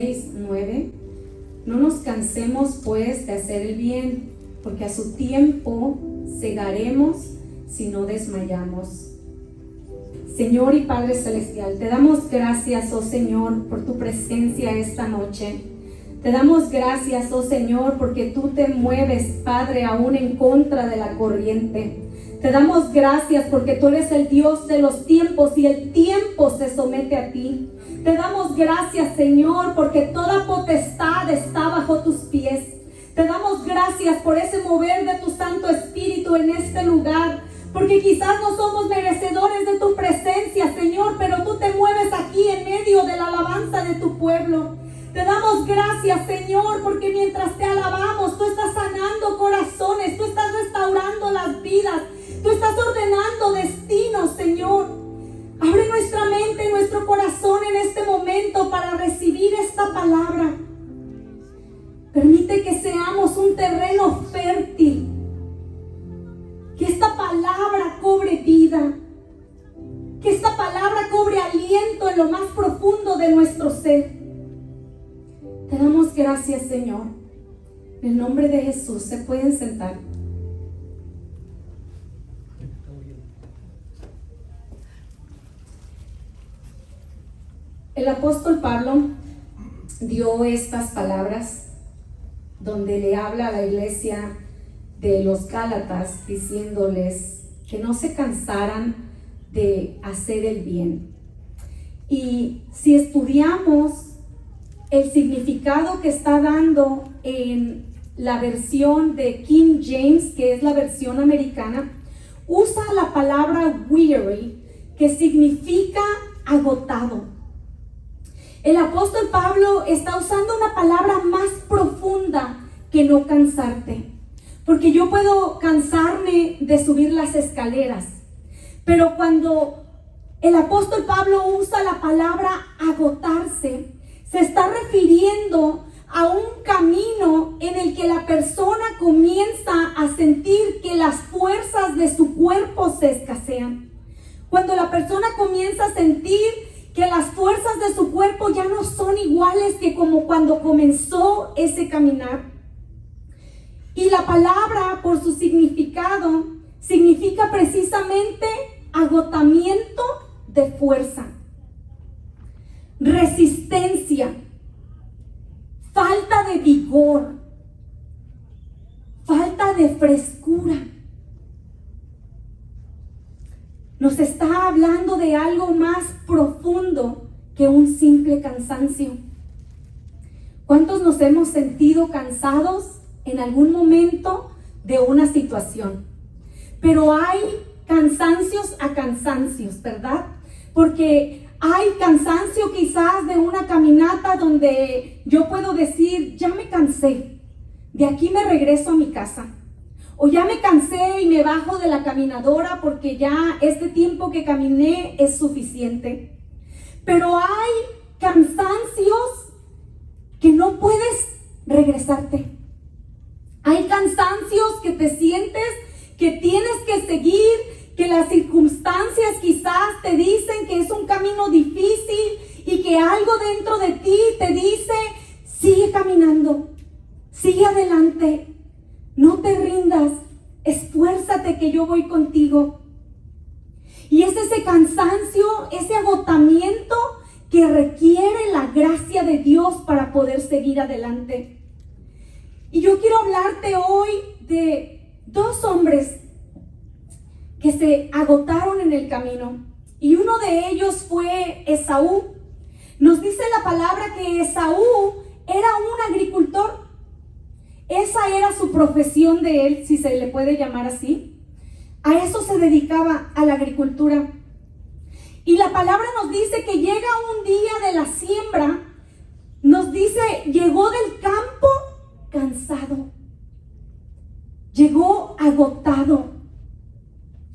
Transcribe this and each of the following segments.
9. No nos cansemos pues de hacer el bien, porque a su tiempo segaremos si no desmayamos. Señor y Padre Celestial, te damos gracias, oh Señor, por tu presencia esta noche. Te damos gracias, oh Señor, porque tú te mueves, Padre, aún en contra de la corriente. Te damos gracias porque tú eres el Dios de los tiempos y el tiempo se somete a ti. Te damos gracias, Señor, porque toda potestad está bajo tus pies. Te damos gracias por ese mover de tu Santo Espíritu en este lugar, porque quizás no somos merecedores de tu presencia, Señor, pero tú te mueves aquí en medio de la alabanza de tu pueblo. Te damos gracias, Señor, porque mientras te alabamos, tú estás sanando corazones, tú estás restaurando las vidas, tú estás ordenando destinos, Señor. Abre nuestra mente y nuestro corazón en este momento para recibir esta palabra. Permite que seamos un terreno fértil, que esta palabra cobre vida, que esta palabra cobre aliento en lo más profundo de nuestro ser. Te damos gracias, Señor. En el nombre de Jesús, se pueden sentar. El apóstol Pablo dio estas palabras donde le habla a la iglesia de los Gálatas diciéndoles que no se cansaran de hacer el bien. Y si estudiamos el significado que está dando en la versión de King James, que es la versión americana, usa la palabra weary, que significa agotado. El apóstol Pablo está usando una palabra más profunda que no cansarte, porque yo puedo cansarme de subir las escaleras, pero cuando el apóstol Pablo usa la palabra agotarse, se está refiriendo a un camino en el que la persona comienza a sentir que las fuerzas de su cuerpo se escasean. Cuando la persona comienza a sentir que las fuerzas de su cuerpo ya no son iguales que como cuando comenzó ese caminar. Y la palabra, por su significado, significa precisamente agotamiento de fuerza, resistencia, falta de vigor, falta de frescura. Nos está hablando de algo más profundo que un simple cansancio. ¿Cuántos nos hemos sentido cansados en algún momento de una situación? Pero hay cansancios a cansancios, ¿verdad? Porque hay cansancio quizás de una caminata donde yo puedo decir, ya me cansé, de aquí me regreso a mi casa. O ya me cansé y me bajo de la caminadora porque ya este tiempo que caminé es suficiente. Pero hay cansancios que no puedes regresarte. Hay cansancios que te sientes que tienes que seguir, que las circunstancias quizás te dicen que es un camino difícil y que algo dentro de ti te dice, sigue caminando, sigue adelante. No te rindas, esfuérzate que yo voy contigo. Y es ese cansancio, ese agotamiento que requiere la gracia de Dios para poder seguir adelante. Y yo quiero hablarte hoy de dos hombres que se agotaron en el camino. Y uno de ellos fue Esaú. Nos dice la palabra que Esaú era un agricultor. Esa era su profesión de él, si se le puede llamar así. A eso se dedicaba, a la agricultura. Y la palabra nos dice que llega un día de la siembra, nos dice, llegó del campo cansado. Llegó agotado.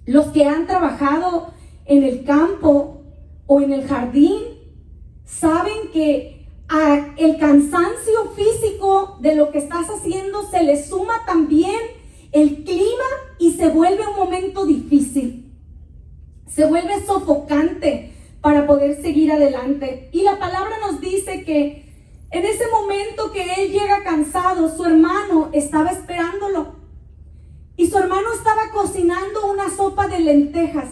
Los que han trabajado en el campo o en el jardín saben que el cansancio físico de lo que estás haciendo se le suma también el clima y se vuelve un momento difícil. Se vuelve sofocante para poder seguir adelante. Y la palabra nos dice que En ese momento que él llega cansado, su hermano estaba esperándolo. Y su hermano estaba cocinando una sopa de lentejas.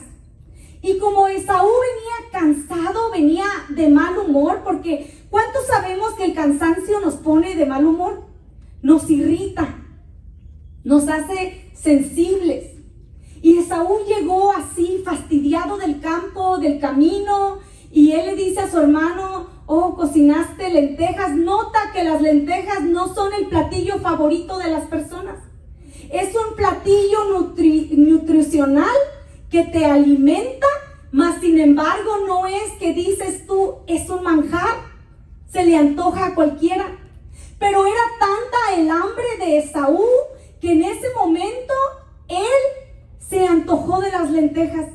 Y como Esaú venía cansado, venía de mal humor, porque ¿cuántos sabemos que el cansancio nos pone de mal humor? Nos irrita, nos hace sensibles. Y Esaú llegó así, fastidiado del campo, del camino, y él le dice a su hermano: oh, cocinaste lentejas. Nota que las lentejas no son el platillo favorito de las personas. Es un platillo nutricional que te alimenta, mas sin embargo no es que dices tú, es un manjar, se le antoja a cualquiera. Pero era tanta el hambre de Esaú que en ese momento él se antojó de las lentejas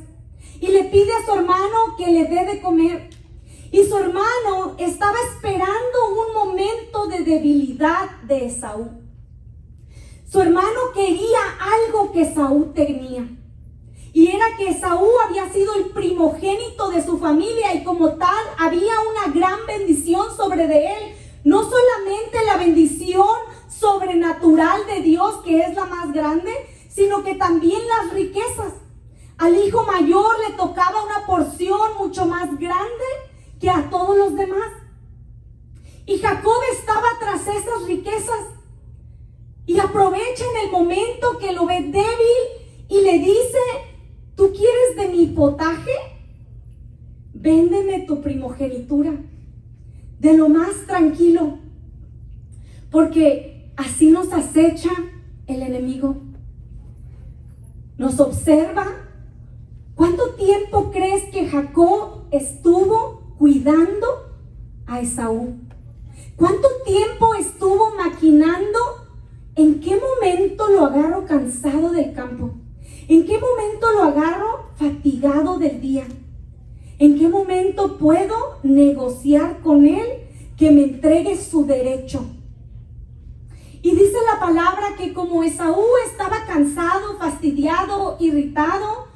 y le pide a su hermano que le dé de comer. Y su hermano estaba esperando un momento de debilidad de Esaú. Su hermano quería algo que Esaú tenía. Y era que Esaú había sido el primogénito de su familia y como tal había una gran bendición sobre de él. No solamente la bendición sobrenatural de Dios, que es la más grande, sino que también las riquezas. Al hijo mayor le tocaba una porción mucho más grande que a todos los demás. Y Jacob estaba tras esas riquezas. Y aprovecha en el momento que lo ve débil y le dice: ¿tú quieres de mi potaje? Véndeme tu primogenitura, de lo más tranquilo, porque así nos acecha el enemigo. Nos observa. ¿Cuánto tiempo crees que Jacob estuvo cuidando a Esaú? ¿Cuánto tiempo estuvo maquinando? ¿En qué momento lo agarro cansado del campo? ¿En qué momento lo agarro fatigado del día? ¿En qué momento puedo negociar con él que me entregue su derecho? Y dice la palabra que como Esaú estaba cansado, fastidiado, irritado,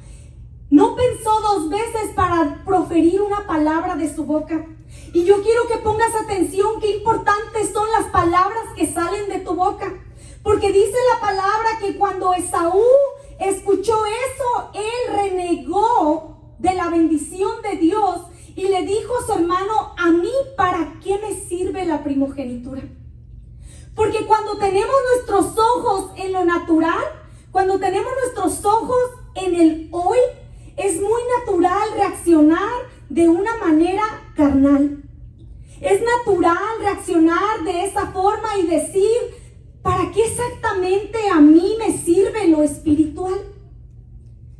no pensó dos veces para proferir una palabra de su boca. Y yo quiero que pongas atención, qué importantes son las palabras que salen de tu boca. Porque dice la palabra que cuando Esaú escuchó eso, él renegó de la bendición de Dios y le dijo a su hermano: ¿a mí para qué me sirve la primogenitura? Porque cuando tenemos nuestros ojos en lo natural, cuando tenemos nuestros ojos en el hoy, es muy natural reaccionar de una manera carnal. Es natural reaccionar de esa forma y decir: ¿para qué exactamente a mí me sirve lo espiritual?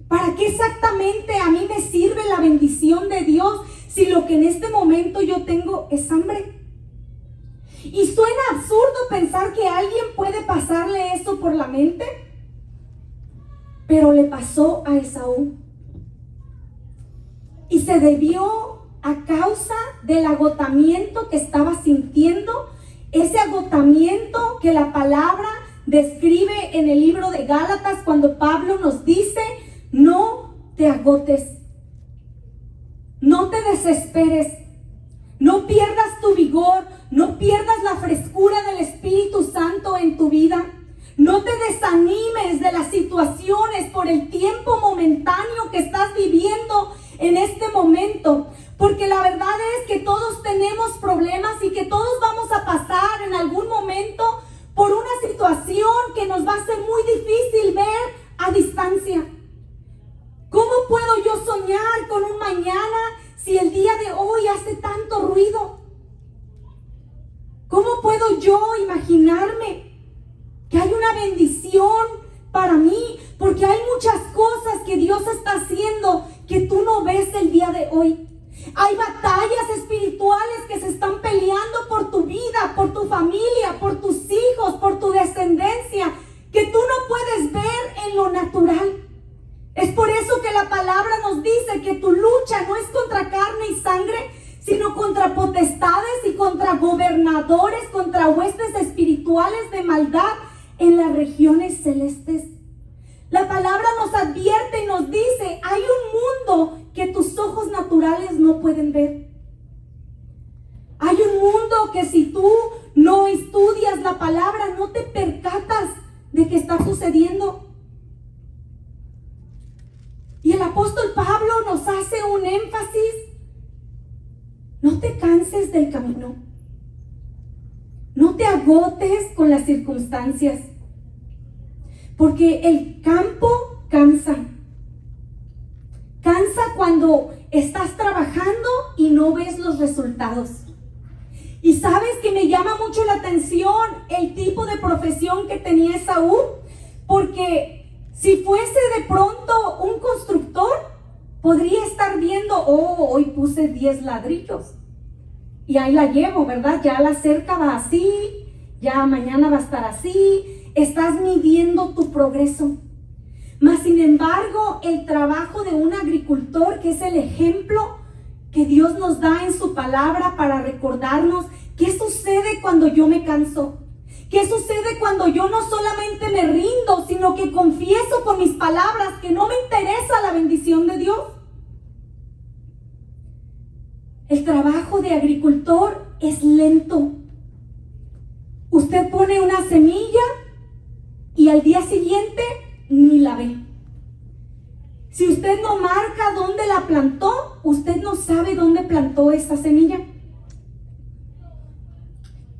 ¿Para qué exactamente a mí me sirve la bendición de Dios si lo que en este momento yo tengo es hambre? Y suena absurdo pensar que a alguien puede pasarle eso por la mente, pero le pasó a Esaú. Y se debió a causa del agotamiento que estaba sintiendo, ese agotamiento que la palabra describe en el libro de Gálatas cuando Pablo nos dice: no te agotes, no te desesperes, no pierdas tu vigor, no pierdas la frescura del Espíritu Santo en tu vida. No te desanimes de las situaciones por el tiempo momentáneo que estás viviendo en este momento, porque la verdad es que todos tenemos problemas y que todos vamos a pasar en algún momento por una situación que nos va a ser muy difícil ver a distancia. ¿Cómo puedo yo soñar con un mañana si el día de hoy hace tanto ruido? ¿Cómo puedo yo imaginarme que hay una bendición para mí? Porque hay muchas cosas que Dios está haciendo que tú no ves el día de hoy. Hay batallas espirituales que se están peleando por tu vida, por tu familia, por tus hijos, por tu descendencia, que tú no puedes ver en lo natural. Es por eso que la palabra nos dice que tu lucha no es contra carne y sangre, sino contra potestades y contra gobernadores, contra huestes espirituales de maldad en las regiones celestes. La palabra nos advierte y nos dice: hay un mundo que tus ojos naturales no pueden ver. Hay un mundo que si tú no estudias la palabra, no te percatas de que está sucediendo. Y el apóstol Pablo nos hace un énfasis. No te canses del camino. No te agotes con las circunstancias. Porque el campo cansa. Cansa cuando estás trabajando y no ves los resultados. Y sabes que me llama mucho la atención el tipo de profesión que tenía Esaú, porque si fuese de pronto un constructor, podría estar viendo, hoy puse 10 ladrillos y ahí la llevo, ¿verdad? Ya la cerca va así, ya mañana va a estar así. Estás midiendo tu progreso. Mas sin embargo, el trabajo de un agricultor, que es el ejemplo que Dios nos da en su palabra para recordarnos qué sucede cuando yo me canso, qué sucede cuando yo no solamente me rindo, sino que confieso con mis palabras que no me interesa la bendición de Dios. El trabajo de agricultor es lento. Usted pone una semilla y al día siguiente ni la ve. Si usted no marca dónde la plantó, usted no sabe dónde plantó esta semilla.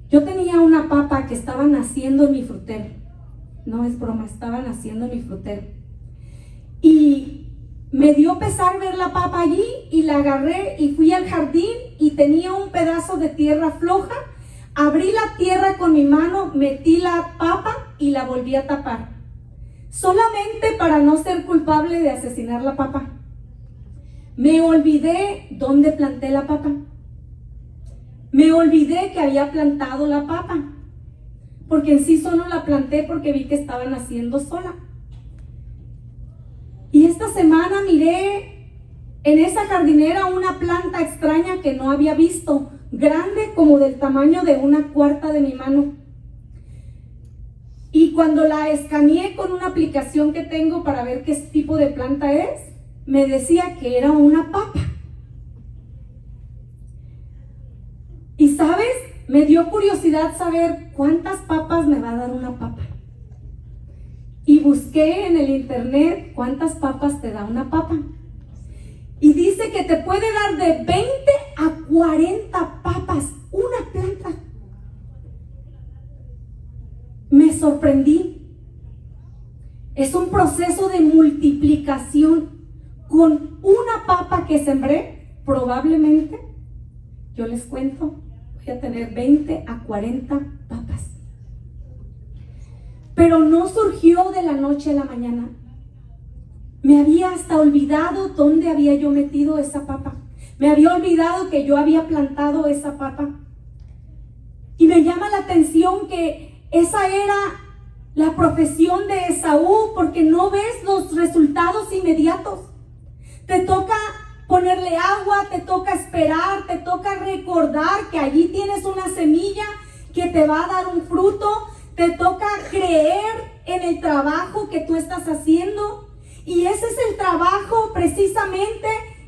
Yo tenía una papa que estaba naciendo en mi frutero. No es broma, estaba naciendo en mi frutero. Y me dio pesar ver la papa allí y la agarré y fui al jardín y tenía un pedazo de tierra floja. Abrí la tierra con mi mano, metí la papa y la volví a tapar. Solamente para no ser culpable de asesinar la papa. Me olvidé dónde planté la papa. Me olvidé que había plantado la papa. Porque en sí solo la planté porque vi que estaba naciendo sola. Y esta semana miré en esa jardinera una planta extraña que no había visto, grande como del tamaño de una cuarta de mi mano. Y cuando la escaneé con una aplicación que tengo para ver qué tipo de planta es, me decía que era una papa. Y ¿sabes? Me dio curiosidad saber cuántas papas me va a dar una papa. Y busqué en el internet cuántas papas te da una papa. Y dice que te puede dar de 20 a 40 papas una planta. Me sorprendí. Es un proceso de multiplicación. Con una papa que sembré, probablemente, yo les cuento, voy a tener 20 a 40 papas. Pero no surgió de la noche a la mañana. Me había hasta olvidado dónde había yo metido esa papa. Me había olvidado que yo había plantado esa papa. Y me llama la atención que esa era la profesión de Esaú, porque no ves los resultados inmediatos. Te toca ponerle agua, te toca esperar, te toca recordar que allí tienes una semilla que te va a dar un fruto. Te toca creer en el trabajo que tú estás haciendo. Y ese es el trabajo precisamente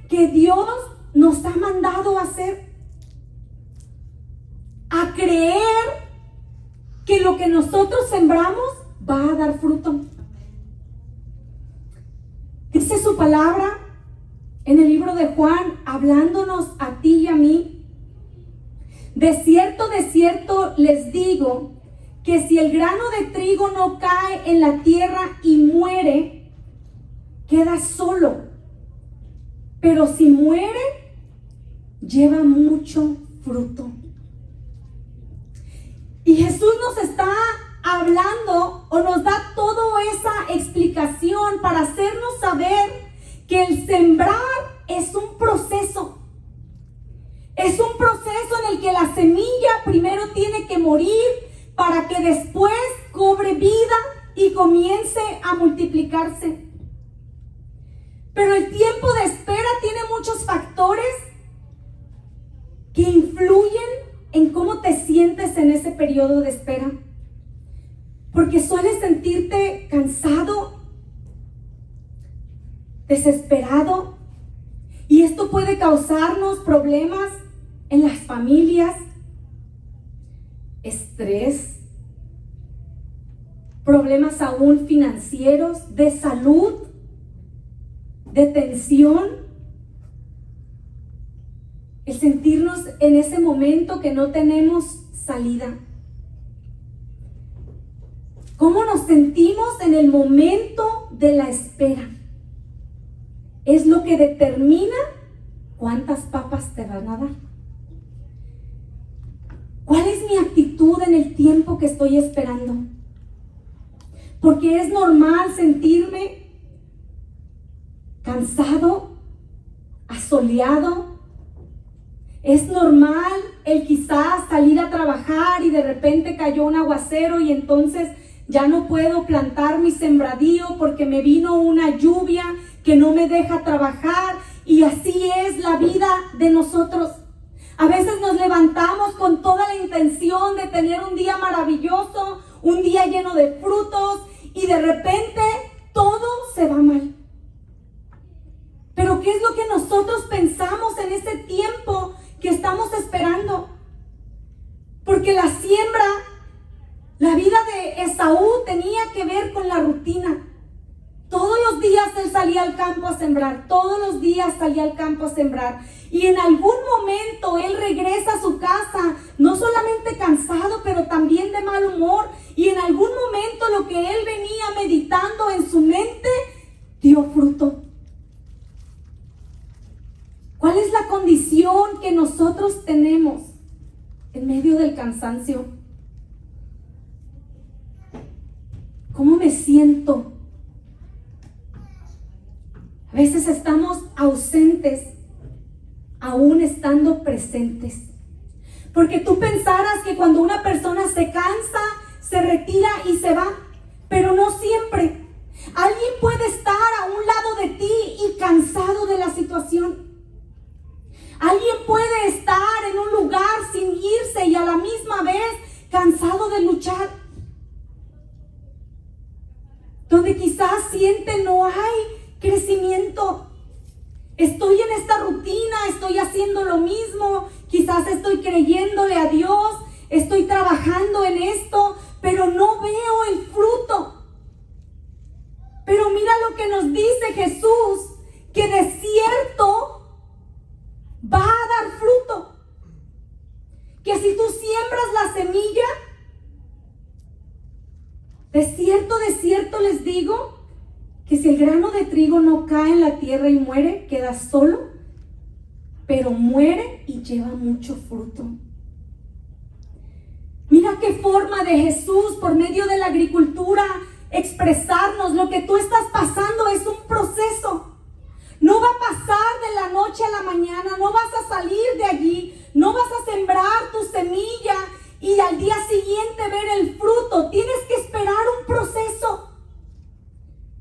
que Dios nos ha mandado a hacer. A creer que lo que nosotros sembramos va a dar fruto. Dice su palabra en el libro de Juan, hablándonos a ti y a mí. De cierto les digo, que si el grano de trigo no cae en la tierra y muere, queda solo. Pero si muere, lleva mucho fruto. Y Jesús nos está hablando o nos da toda esa explicación para hacernos saber que el sembrar es un proceso. Es un proceso en el que la semilla primero tiene que morir para que después cobre vida y comience a multiplicarse. Pero el tiempo de espera tiene muchos factores que influyen en cómo te sientes en ese periodo de espera. Porque sueles sentirte cansado, desesperado, y esto puede causarnos problemas en las familias, estrés, problemas aún financieros, de salud, de tensión. El sentirnos en ese momento que no tenemos salida. ¿Cómo nos sentimos en el momento de la espera? Es lo que determina cuántas papas te van a dar. ¿Cuál es mi actitud en el tiempo que estoy esperando? Porque es normal sentirme cansado, asoleado. Es normal el quizás salir a trabajar y de repente cayó un aguacero y entonces ya no puedo plantar mi sembradío porque me vino una lluvia que no me deja trabajar. Y así es la vida de nosotros. A veces nos levantamos con toda la intención de tener un día maravilloso, un día lleno de frutos, y de repente todo se va mal. Pero ¿qué es lo que nosotros pensamos en ese tiempo que estamos esperando? Porque la siembra, la vida de Esaú tenía que ver con la rutina. Todos los días él salía al campo a sembrar, todos los días salía al campo a sembrar. Y en algún momento él regresa a su casa, no solamente cansado, pero también de mal humor. Y en algún momento lo que él venía meditando en su mente dio fruto. ¿Cuál es la condición que nosotros tenemos en medio del cansancio? ¿Cómo me siento? A veces estamos ausentes, aún estando presentes. Porque tú pensarás que cuando una persona se cansa, se retira y se va, pero no siempre. Alguien puede estar a un lado de ti y cansado de la situación. Alguien puede estar en un lugar sin irse y a la misma vez cansado de luchar. Donde quizás siente no hay crecimiento. Estoy en esta rutina, estoy haciendo lo mismo, quizás estoy creyéndole a Dios, estoy trabajando en esto, pero no veo el fruto. Pero mira lo que nos dice Jesús, que de cierto va a dar fruto. Que si tú siembras la semilla, de cierto les digo, que si el grano de trigo no cae en la tierra y muere, queda solo, pero muere y lleva mucho fruto. Mira qué forma de Jesús, por medio de la agricultura, expresarnos. Lo que tú estás pasando es un proceso. No va a pasar de la noche a la mañana, no vas a salir de allí, no vas a sembrar tu semilla y al día siguiente ver el fruto. Tienes que esperar un proceso.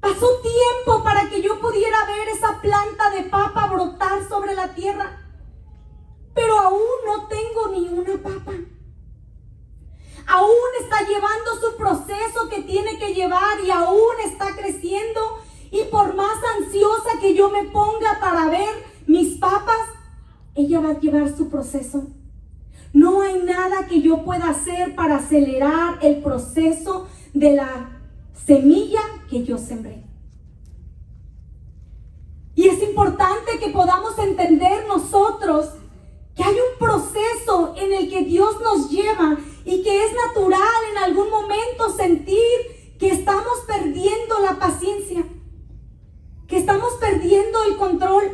Pasó tiempo para que yo pudiera ver esa planta de papa brotar sobre la tierra, pero aún no tengo ni una papa. Aún está llevando su proceso que tiene que llevar y aún está creciendo. Y por más ansiosa que yo me ponga para ver mis papas, ella va a llevar su proceso. No hay nada que yo pueda hacer para acelerar el proceso de la semilla que yo sembré. Y es importante que podamos entender nosotros que hay un proceso en el que Dios nos lleva y que es natural en algún momento sentir que estamos perdiendo la paciencia, que estamos perdiendo el control.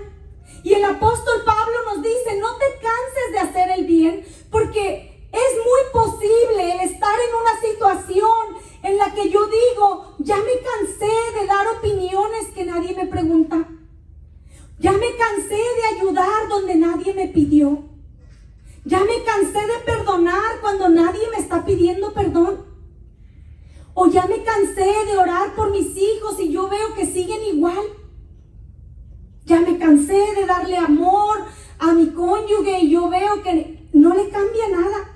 Y el apóstol Pablo nos dice, no te canses de hacer el bien, porque es muy posible el estar en una situación en la que yo digo, ya me cansé de dar opiniones que nadie me pregunta. Ya me cansé de ayudar donde nadie me pidió. Ya me cansé de perdonar cuando nadie me está pidiendo perdón. O ya me cansé de orar por mis hijos y yo veo que siguen igual. Ya me cansé de darle amor a mi cónyuge y yo veo que no le cambia nada.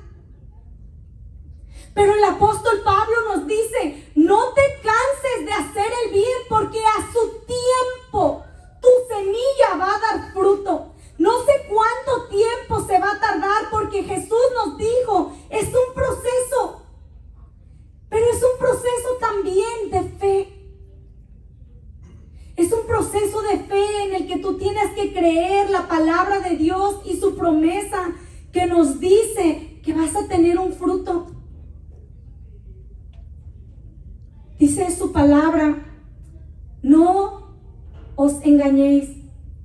Pero el apóstol Pablo nos dice, no te canses de hacer el bien porque a su tiempo tu semilla va a dar fruto. No sé cuánto tiempo se va a tardar porque Jesús nos dijo, es un proceso, pero es un proceso también de fe. Es un proceso de fe en el que tú tienes que creer la palabra de Dios y su promesa que nos dice que vas a tener un fruto. Dice su palabra, no os engañéis,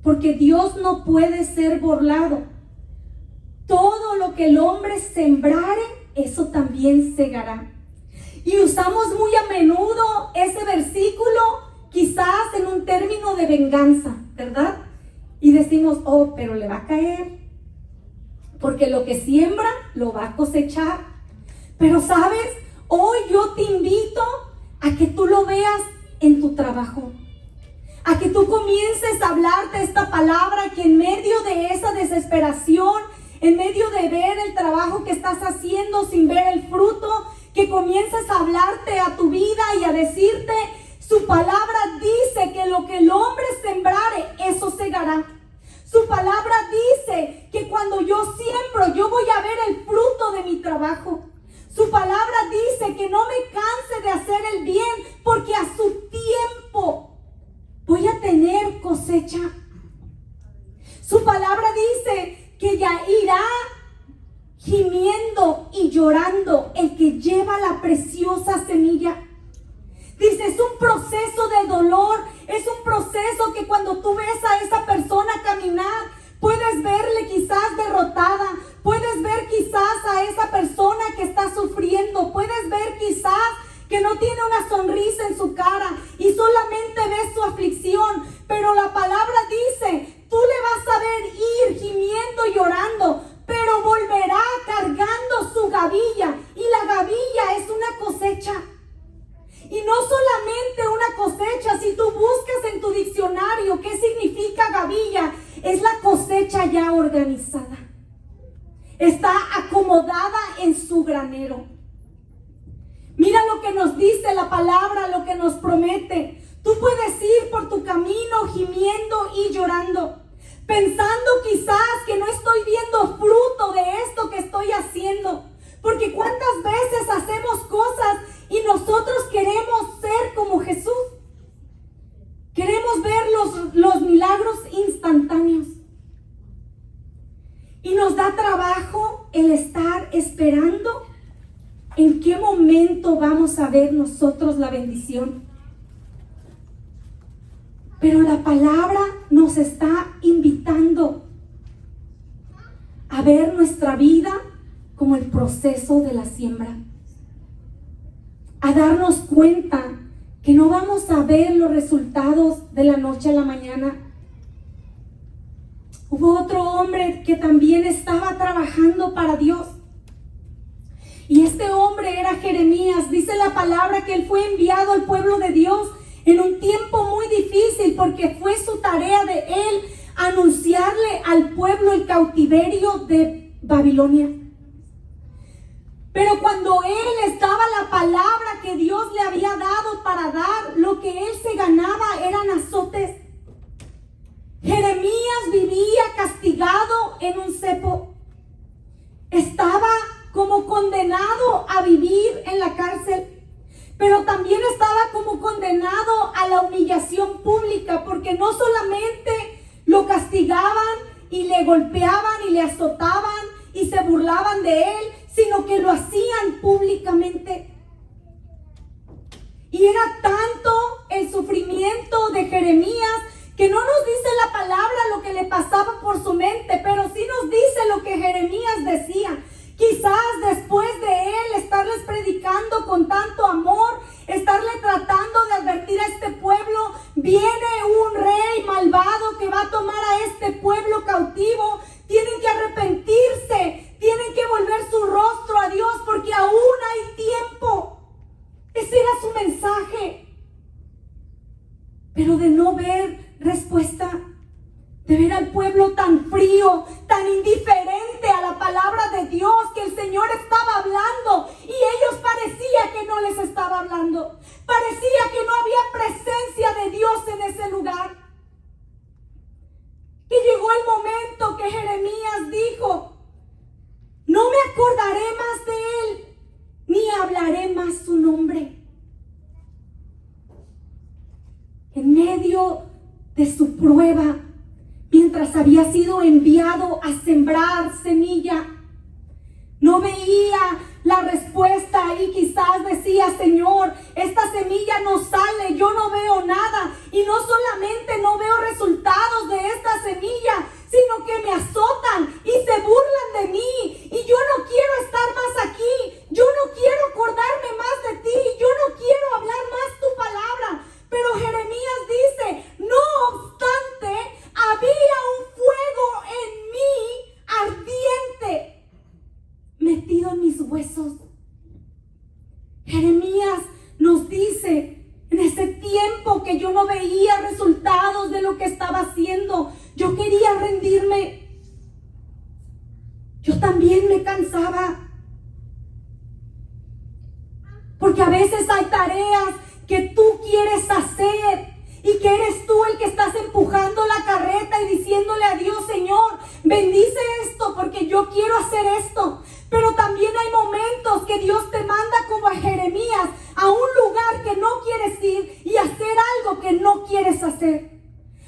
porque Dios no puede ser burlado. Todo lo que el hombre sembrare, eso también segará. Y usamos muy a menudo ese versículo, quizás en un término de venganza, ¿verdad? Y decimos, oh, pero le va a caer, porque lo que siembra, lo va a cosechar. Pero ¿sabes? Hoy yo te invito a que tú lo veas en tu trabajo, a que tú comiences a hablar de esta palabra, que en medio de esa desesperación, en medio de ver el trabajo que estás haciendo sin ver el fruto, que comiences a hablarte a tu vida y a decirte, su palabra dice que lo que el hombre sembrare, eso segará. Su palabra dice que cuando yo siembro, yo voy a ver el fruto de mi trabajo. Su palabra dice que no me canse de hacer el bien, porque a su tiempo voy a tener cosecha. Su palabra dice que ya irá gimiendo y llorando el que lleva la preciosa semilla. Dice, es un proceso de dolor, es un proceso que cuando tú ves a esa persona caminar, puedes verle quizás derrotada, puedes ver quizás a esa persona que está sufriendo, puedes ver quizás que no tiene una sonrisa en su cara y solamente ves su aflicción, pero la palabra dice, tú le vas a ver ir gimiendo y llorando, pero volverá cargando su gavilla, y la gavilla es una cosecha. Y no solamente una cosecha, si tú buscas en tu diccionario qué significa gavilla, es la cosecha ya organizada. Está acomodada en su granero. Mira lo que nos dice la palabra, lo que nos promete. Tú puedes ir por tu camino gimiendo y llorando, pensando quizás que no estoy viendo fruto de esto que estoy haciendo. Porque cuántas veces hacemos cosas y nosotros queremos ser como Jesús. Queremos ver los milagros instantáneos. Y nos da trabajo el estar esperando en qué momento vamos a ver nosotros la bendición. Pero la palabra nos está invitando a ver nuestra vida como el proceso de la siembra. A darnos cuenta que no vamos a ver los resultados de la noche a la mañana. Hubo otro hombre que también estaba trabajando para Dios. Y este hombre era Jeremías. Dice la palabra que él fue enviado al pueblo de Dios en un tiempo muy difícil, porque fue su tarea de él anunciarle al pueblo el cautiverio de Babilonia. Pero cuando él estaba la palabra que Dios le había dado para dar, lo que él se ganaba eran azotes. Jeremías vivía castigado en un cepo. Estaba como condenado a vivir en la cárcel, pero también estaba como condenado a la humillación pública, porque no solamente lo castigaban y le golpeaban y le azotaban y se burlaban de él, sino que lo hacían públicamente. Y era tanto el sufrimiento de Jeremías que no nos dice la palabra lo que le pasaba por su mente, pero sí nos dice lo que Jeremías decía. Quizás después de él estarles predicando con tanto amor, estarle tratando de advertir a este pueblo, viene un rey malvado que va a tomar a este pueblo cautivo, tienen que arrepentirse, tienen que volver su rostro a Dios porque aún hay tiempo. Ese era su mensaje. Pero de no ver respuesta, de ver al pueblo tan frío, tan indiferente a la palabra de Dios, que el Señor estaba hablando hablaré más su nombre. En medio de su prueba, mientras había sido enviado a sembrar semilla, no veía la respuesta y quizás decía: Señor, esta semilla no sale, yo no veo nada. Y no solamente no veo resultados de esta semilla, sino que me azotan y se burlan de mí. Y yo no quiero estar más aquí, yo no quiero acordarme más de ti, yo no quiero hablar más tu palabra. Pero Jeremías dice: no obstante, había un fuego en mí ardiente, metido en mis huesos. Jeremías nos dice: en ese tiempo que yo no veía resultados de lo que estaba haciendo, yo quería rendirme. Yo también me cansaba. Porque a veces hay tareas que tú quieres hacer y que eres tú el que estás empujando la carreta y diciéndole a Dios: Señor, bendice esto porque yo quiero hacer esto. Pero también hay momentos que Dios te manda, como a Jeremías, a un lugar que no quieres ir y hacer algo que no quieres hacer.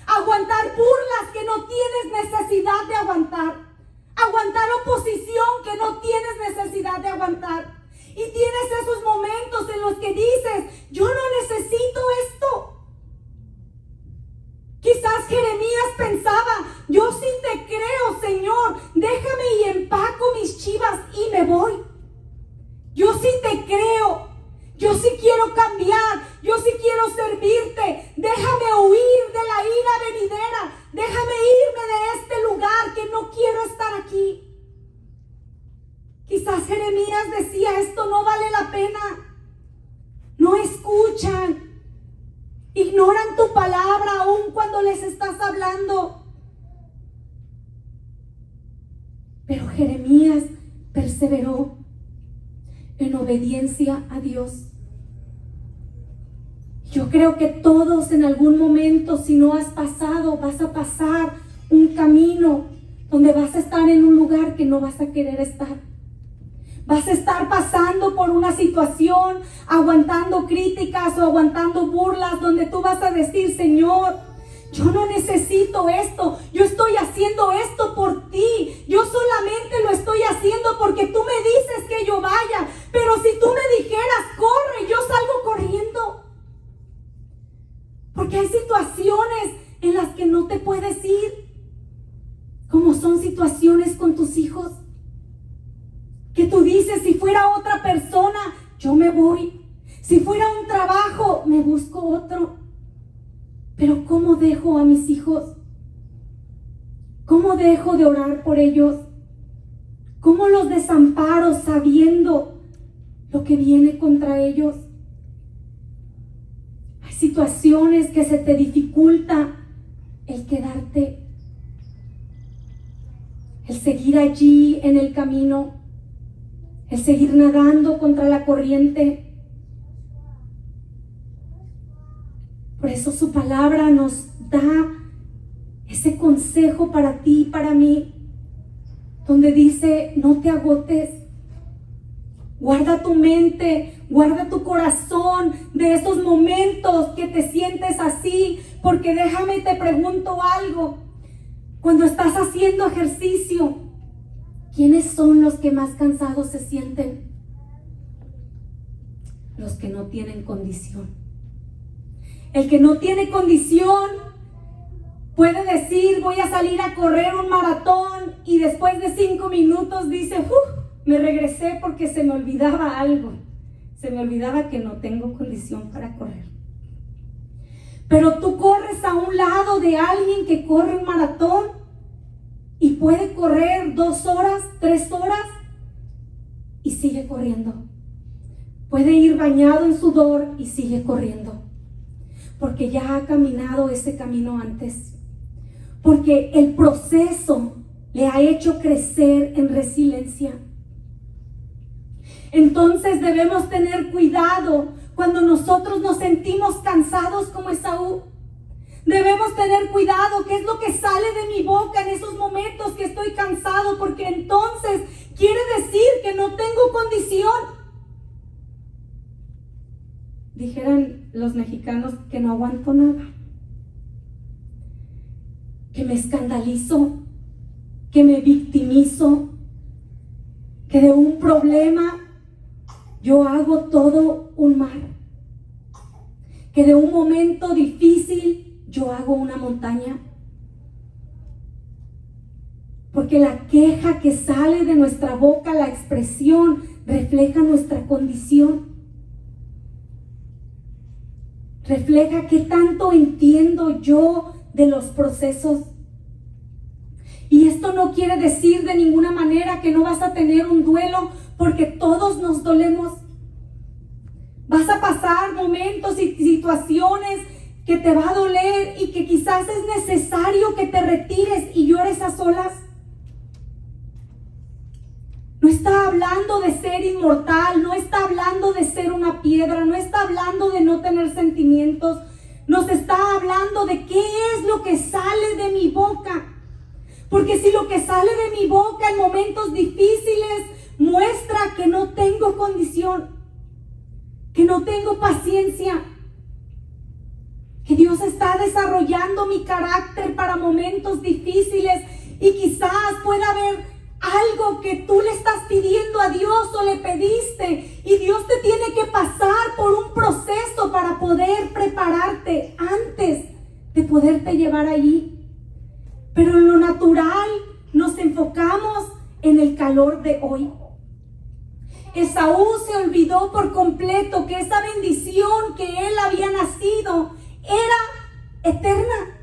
Aguantar burlas que no tienes necesidad de aguantar. Aguantar oposición que no tienes necesidad de aguantar. Y tienes esos momentos en los que dices: yo no necesito esto. Quizás Jeremías pensaba: yo sí te creo, Señor, déjame y empaco mis chivas y me voy. Yo sí te creo, yo sí quiero cambiar, yo sí quiero servirte. Déjame huir de la ira venidera, déjame irme de este lugar que no quiero estar aquí. Quizás Jeremías decía: esto no vale la pena. No escuchan. Ignoran tu palabra aún cuando les estás hablando. Pero Jeremías perseveró en obediencia a Dios. Yo creo que todos en algún momento, si no has pasado, vas a pasar un camino donde vas a estar en un lugar que no vas a querer estar. Vas a estar pasando por una situación, aguantando críticas o aguantando burlas, donde tú vas a decir: Señor, yo no necesito esto, yo estoy haciendo esto por ti, yo solamente lo estoy haciendo porque tú me dices que yo vaya, pero si tú me dijeras corre, yo salgo corriendo. Porque hay situaciones en las que no te puedes ir, como son situaciones con tus hijos, que tú dices: si fuera otra persona, yo me voy. Si fuera un trabajo, me busco otro. Pero ¿cómo dejo a mis hijos? ¿Cómo dejo de orar por ellos? ¿Cómo los desamparo sabiendo lo que viene contra ellos? Hay situaciones que se te dificulta el quedarte, el seguir allí en el camino, el seguir nadando contra la corriente. Por eso su palabra nos da ese consejo para ti y para mí, donde dice: no te agotes. Guarda tu mente, guarda tu corazón de esos momentos que te sientes así. Porque déjame te pregunto algo: cuando estás haciendo ejercicio, ¿quiénes son los que más cansados se sienten? Los que no tienen condición. El que no tiene condición puede decir: voy a salir a correr un maratón, y después de 5 minutos dice: me regresé porque se me olvidaba algo. Se me olvidaba que no tengo condición para correr. Pero tú corres a un lado de alguien que corre un maratón y puede correr 2 horas, 3 horas y sigue corriendo. Puede ir bañado en sudor y sigue corriendo. Porque ya ha caminado ese camino antes. Porque el proceso le ha hecho crecer en resiliencia. Entonces debemos tener cuidado cuando nosotros nos sentimos cansados como Esaú. Debemos tener cuidado qué es lo que sale de mi boca en esos momentos que estoy cansado, porque entonces quiere decir que no tengo condición. dijeran los mexicanos, que no aguanto nada, que me escandalizo, que me victimizo, que de un problema yo hago todo un mar, que de un momento difícil yo hago una montaña. Porque la queja que sale de nuestra boca, la expresión, refleja nuestra condición. Refleja qué tanto entiendo yo de los procesos. Y esto no quiere decir de ninguna manera que no vas a tener un duelo, porque todos nos dolemos. Vas a pasar momentos y situaciones que te va a doler y que quizás es necesario que te retires y llores a solas. No está hablando de ser inmortal, no está hablando de ser una piedra, no está hablando de no tener sentimientos. Nos está hablando de qué es lo que sale de mi boca. Porque si lo que sale de mi boca en momentos difíciles muestra que no tengo condición, que no tengo paciencia, que Dios está desarrollando mi carácter para momentos difíciles y quizás pueda haber algo que tú le estás pidiendo a Dios o le pediste y Dios te tiene que pasar por un proceso para poder prepararte antes de poderte llevar allí. Pero en lo natural nos enfocamos en el calor de hoy. Esaú se olvidó por completo que esa bendición que él había nacido era eterna,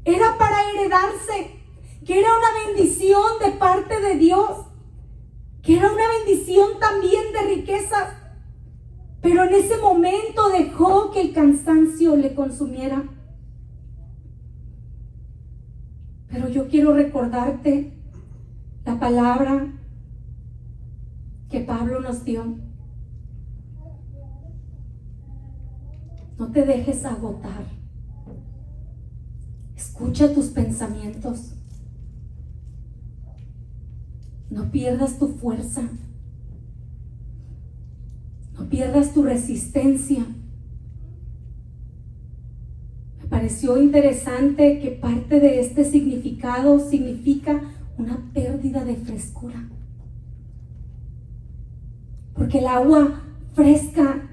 era para heredarse, que era una bendición de parte de Dios, que era una bendición también de riquezas. Pero en ese momento dejó que el cansancio le consumiera. Pero yo quiero recordarte la palabra que Pablo nos dio. No te dejes agotar. Escucha tus pensamientos. No pierdas tu fuerza. No pierdas tu resistencia. Me pareció interesante que parte de este significado significa una pérdida de frescura. Porque el agua fresca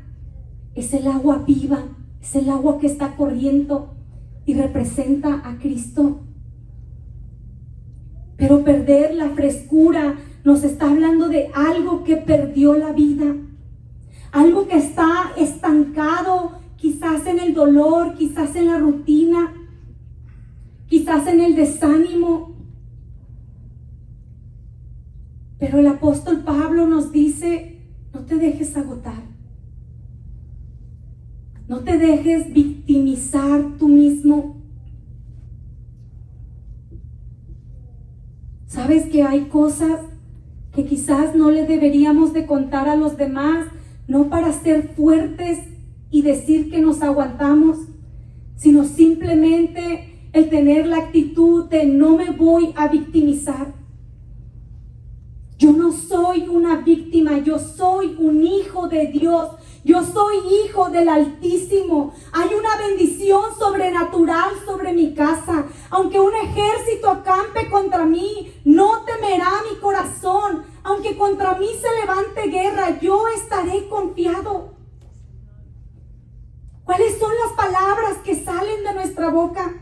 es el agua viva, es el agua que está corriendo y representa a Cristo. Pero perder la frescura nos está hablando de algo que perdió la vida, algo que está estancado, quizás en el dolor, quizás en la rutina, quizás en el desánimo. Pero el apóstol Pablo nos dice: no te dejes agotar, no te dejes victimizar tú mismo. Sabes que hay cosas que quizás no le deberíamos de contar a los demás, no para ser fuertes y decir que nos aguantamos, sino simplemente el tener la actitud de no me voy a victimizar. Yo no soy una víctima, yo soy un hijo de Dios. Yo soy hijo del Altísimo. Hay una bendición sobrenatural sobre mi casa. Aunque un ejército acampe contra mí, no temerá mi corazón. Aunque contra mí se levante guerra, yo estaré confiado. ¿Cuáles son las palabras que salen de nuestra boca?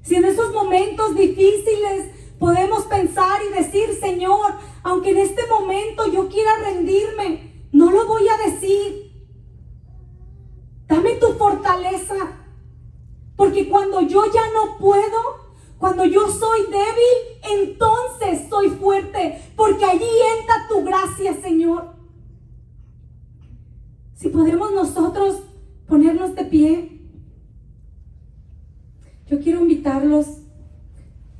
Si en esos momentos difíciles podemos pensar y decir: Señor, aunque en este momento yo quiera rendirme, no lo voy a decir. Dame tu fortaleza. Porque cuando yo ya no puedo, cuando yo soy débil, entonces soy fuerte. Porque allí entra tu gracia, Señor. Si podemos nosotros ponernos de pie, yo quiero invitarlos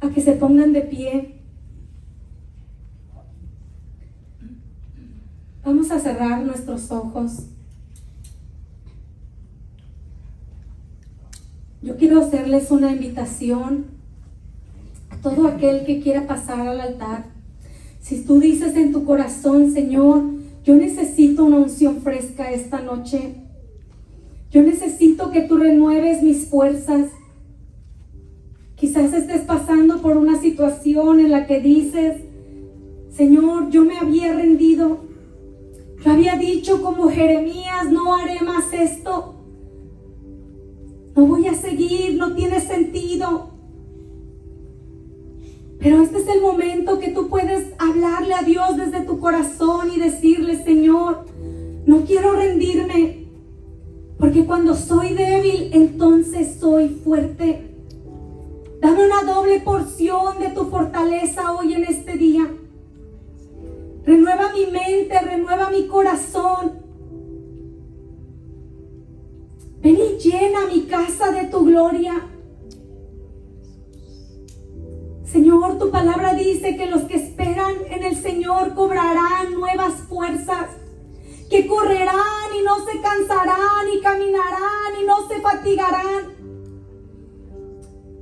a que se pongan de pie. Vamos a cerrar nuestros ojos. Yo quiero hacerles una invitación a todo aquel que quiera pasar al altar. Si tú dices en tu corazón: Señor, Yo necesito una unción fresca esta noche. Yo necesito que tú renueves mis fuerzas. Quizás estés pasando por una situación en la que dices: Señor, yo me había rendido. Yo había dicho como Jeremías: no haré más esto. No voy a seguir, no tiene sentido. Pero este es el momento que tú puedes hablarle a Dios desde tu corazón y decirle: Señor, no quiero rendirme, porque cuando soy débil, entonces soy fuerte. Dame una doble porción de tu fortaleza hoy en este día. Renueva mi mente, renueva mi corazón. Ven y llena mi casa de tu gloria. Señor, tu palabra dice que los que esperan en el Señor cobrarán nuevas fuerzas, que correrán y no se cansarán, y caminarán y no se fatigarán.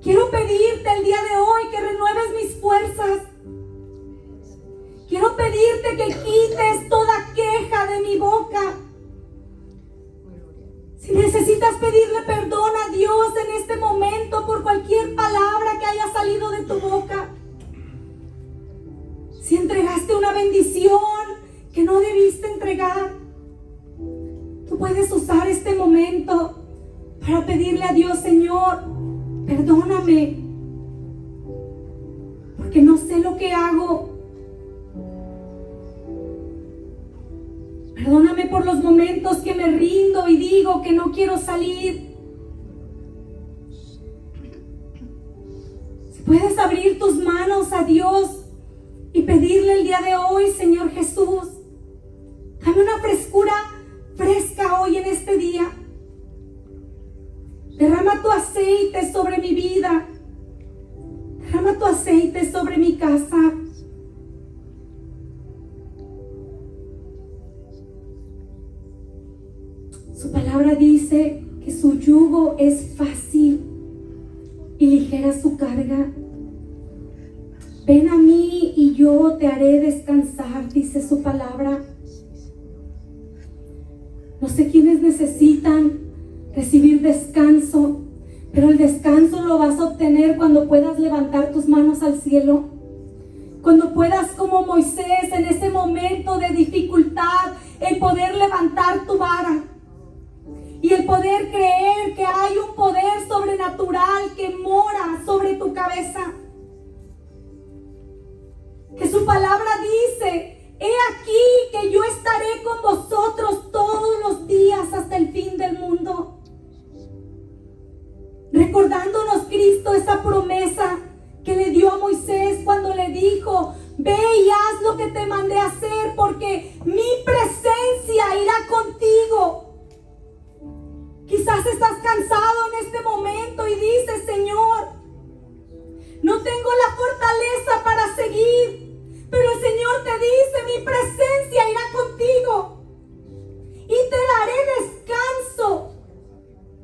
Quiero pedirte el día de hoy que renueves mis fuerzas. Quiero pedirte que quites toda queja de mi boca. Si necesitas pedirle perdón a Dios en este momento por cualquier palabra que haya salido de tu boca, si entregaste una bendición que no debiste entregar, tú puedes usar este momento para pedirle a Dios: Señor, perdóname, porque no sé lo que hago. Perdóname por los momentos que me rindo y digo que no quiero salir. Si puedes abrir tus manos a Dios y pedirle el día de hoy: Señor Jesús, dame una frescura fresca hoy en este día. Derrama tu aceite sobre mi vida. Derrama tu aceite sobre mi casa. Su palabra dice que su yugo es fácil y ligera su carga. Ven a mí y yo te haré descansar, dice su palabra. No sé quiénes necesitan recibir descanso, pero el descanso lo vas a obtener cuando puedas levantar tus manos al cielo. Cuando puedas, como Moisés, en ese momento de dificultad, el poder levantar tu vara. Y el poder creer que hay un poder sobrenatural que mora sobre tu cabeza. Que su palabra dice: he aquí que yo estaré con vosotros todos los días hasta el fin del mundo. Recordándonos Cristo esa promesa que le dio a Moisés cuando le dijo: ve y haz lo que te mandé a hacer, porque mi presencia irá contigo. Quizás estás cansado en este momento y dices: Señor, no tengo la fortaleza para seguir, pero el Señor te dice: mi presencia irá contigo y te daré descanso.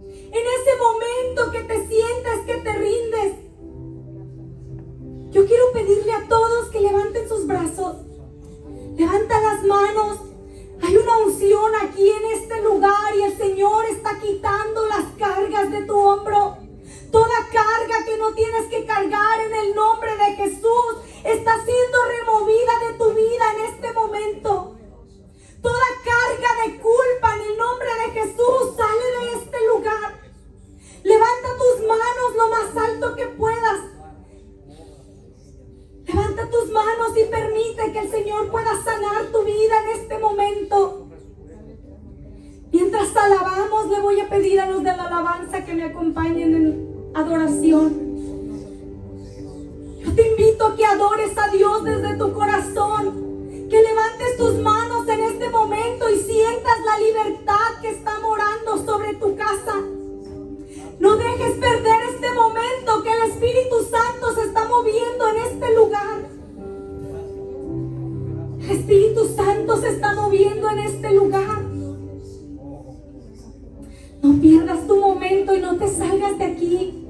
En ese momento que te sientes que te rindes, yo quiero pedirle a todos que levanten sus brazos, levanta las manos. Hay una unción aquí en este lugar y el Señor está quitando las cargas de tu hombro. Toda carga que no tienes que cargar, en el nombre de Jesús, está siendo removida de tu vida en este momento. Toda carga de culpa, en el nombre de Jesús, sale de este lugar. Levanta tus manos lo más alto que puedas. Levanta tus manos y permite que el Señor pueda sanar tu vida en este momento. Mientras alabamos, le voy a pedir a los de la alabanza que me acompañen en adoración. Yo te invito a que adores a Dios desde tu corazón, que levantes tus manos en este momento y sientas la libertad que está morando sobre tu casa. No dejes perder este momento que el Espíritu Santo se está moviendo en este lugar. El Espíritu Santo se está moviendo en este lugar. No pierdas tu momento y no te salgas de aquí.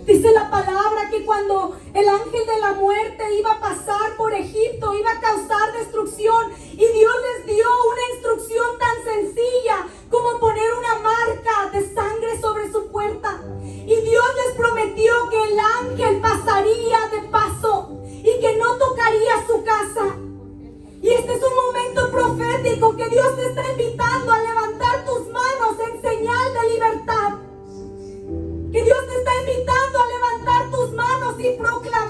Dice la palabra que cuando el ángel de la muerte iba a pasar por Egipto, iba a causar destrucción, y Dios les dio una instrucción tan sencilla como poner una marca de sangre sobre su puerta. Y Dios les prometió que el ángel pasaría de paso y que no tocaría su casa. Y este es un momento profético que Dios te está invitando a levantar tus manos en señal de libertad. Que Dios te está invitando a levantar tus manos y proclamar